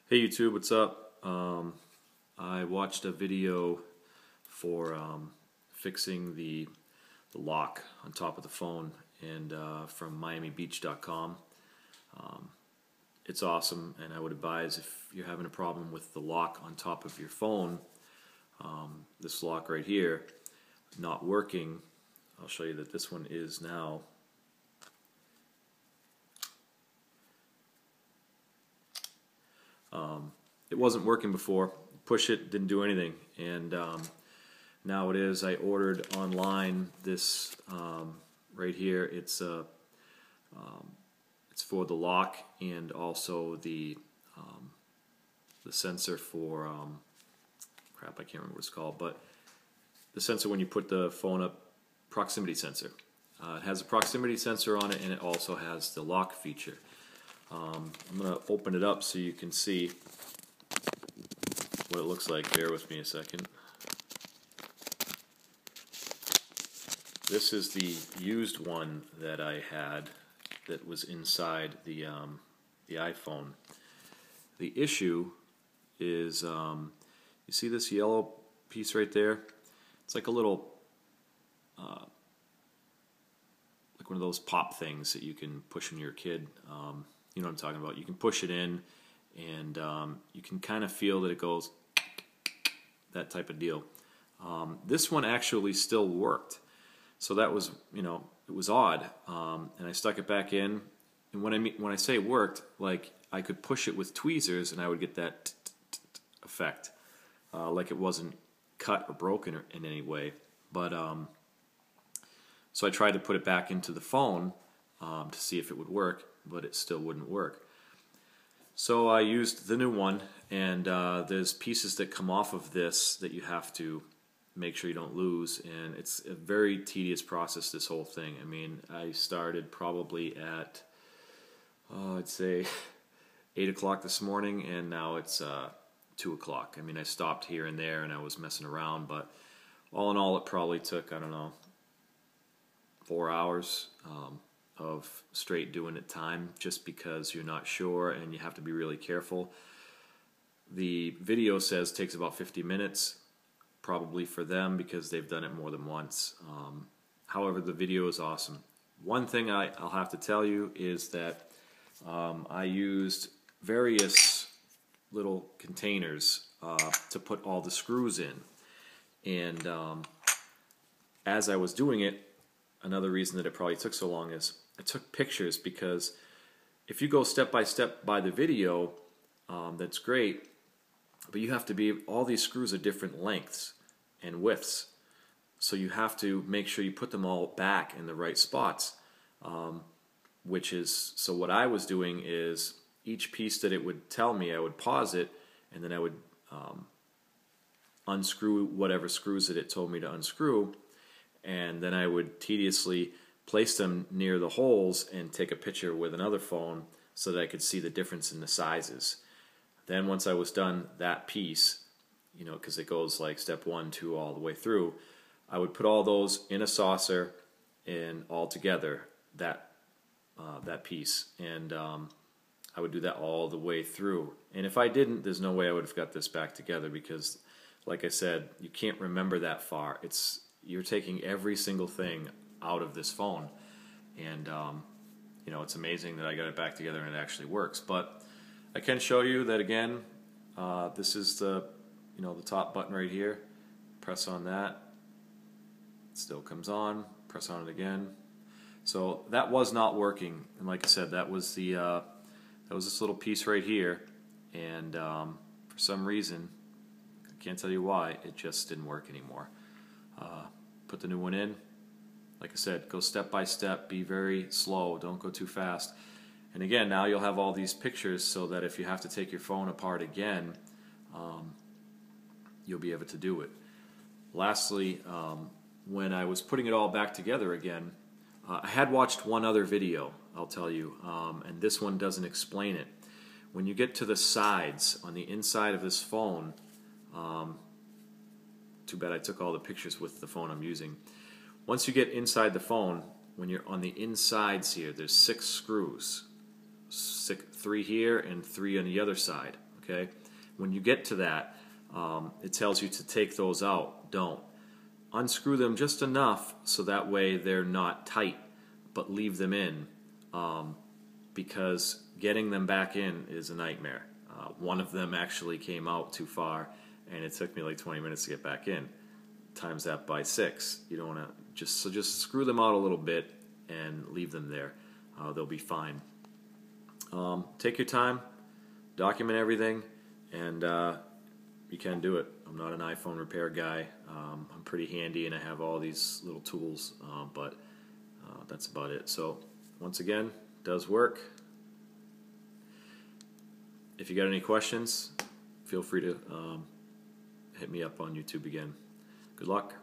Hey YouTube, what's up? I watched a video for fixing the lock on top of the phone and from MiamiBeach.com. It's awesome, and I would advise if you're having a problem with the lock on top of your phone, this lock right here not working. I'll show you that this one is now. It wasn't working before. Push it, didn't do anything, and now it is. I ordered online this right here. It's for the lock and also the sensor for crap. I can't remember what it's called, but the sensor when you put the phone up, proximity sensor. It has a proximity sensor on it, and it also has the lock feature. I'm going to open it up so you can see what it looks like. Bear with me a second. This is the used one that I had that was inside the iPhone. The issue is, you see this yellow piece right there? It's like a little, like one of those pop things that you can push in your kid. You know what I'm talking about. You can push it in, and you can kind of feel that it goes, that type of deal. This one actually still worked, so that was, you know, it was odd. And I stuck it back in, and when I say it worked, like I could push it with tweezers, and I would get that effect, like it wasn't cut or broken in any way. But so I tried to put it back into the phone to see if it would work, but it still wouldn't work. So I used the new one, and there's pieces that come off of this that you have to make sure you don't lose, and it's a very tedious process, this whole thing. I mean, I started probably at I'd say 8 o'clock this morning, and now it's 2 o'clock. I mean, I stopped here and there and I was messing around, but all in all it probably took, I don't know, 4 hours of straight doing it time, just because you're not sure and you have to be really careful. The video says it takes about 50 minutes, probably for them because they've done it more than once. However, the video is awesome. One thing I'll have to tell you is that I used various little containers to put all the screws in, and as I was doing it, another reason that it probably took so long is I took pictures, because if you go step by step by the video, that's great, but you have to be, all these screws are different lengths and widths, so you have to make sure you put them all back in the right spots, which is, so what I was doing is each piece that it would tell me, I would pause it, and then I would unscrew whatever screws that it told me to unscrew, and then I would tediously place them near the holes and take a picture with another phone so that I could see the difference in the sizes. Then once I was done that piece, you know, because it goes like step 1, 2 all the way through, I would put all those in a saucer and all together, that piece, and I would do that all the way through. And if I didn't, there's no way I would have got this back together, because like I said, you can't remember that far. You're taking every single thing out of this phone, and you know, it's amazing that I got it back together and it actually works. But I can show you that again. This is the, you know, the top button right here. Press on that, it still comes on. Press on it again. So that was not working, and like I said, that was this little piece right here, and for some reason, I can't tell you why, it just didn't work anymore. Put the new one in. Like I said, go step by step, be very slow, don't go too fast. And again, now you'll have all these pictures so that if you have to take your phone apart again, you'll be able to do it. Lastly, when I was putting it all back together again, I had watched one other video, I'll tell you, and this one doesn't explain it. When you get to the sides, on the inside of this phone, too bad I took all the pictures with the phone I'm using. Once you get inside the phone, when you're on the insides here, there's 6 screws. 3 here and 3 on the other side. Okay, when you get to that, it tells you to take those out. Don't. Unscrew them just enough so that way they're not tight, but leave them in, because getting them back in is a nightmare. One of them actually came out too far, and it took me like 20 minutes to get back in. Times that by 6. You don't want to just screw them out a little bit and leave them there. They'll be fine. Take your time, document everything, and you can do it. I'm not an iPhone repair guy. I'm pretty handy and I have all these little tools, but that's about it. So once again, it does work. If you got any questions, feel free to hit me up on YouTube again. Good luck.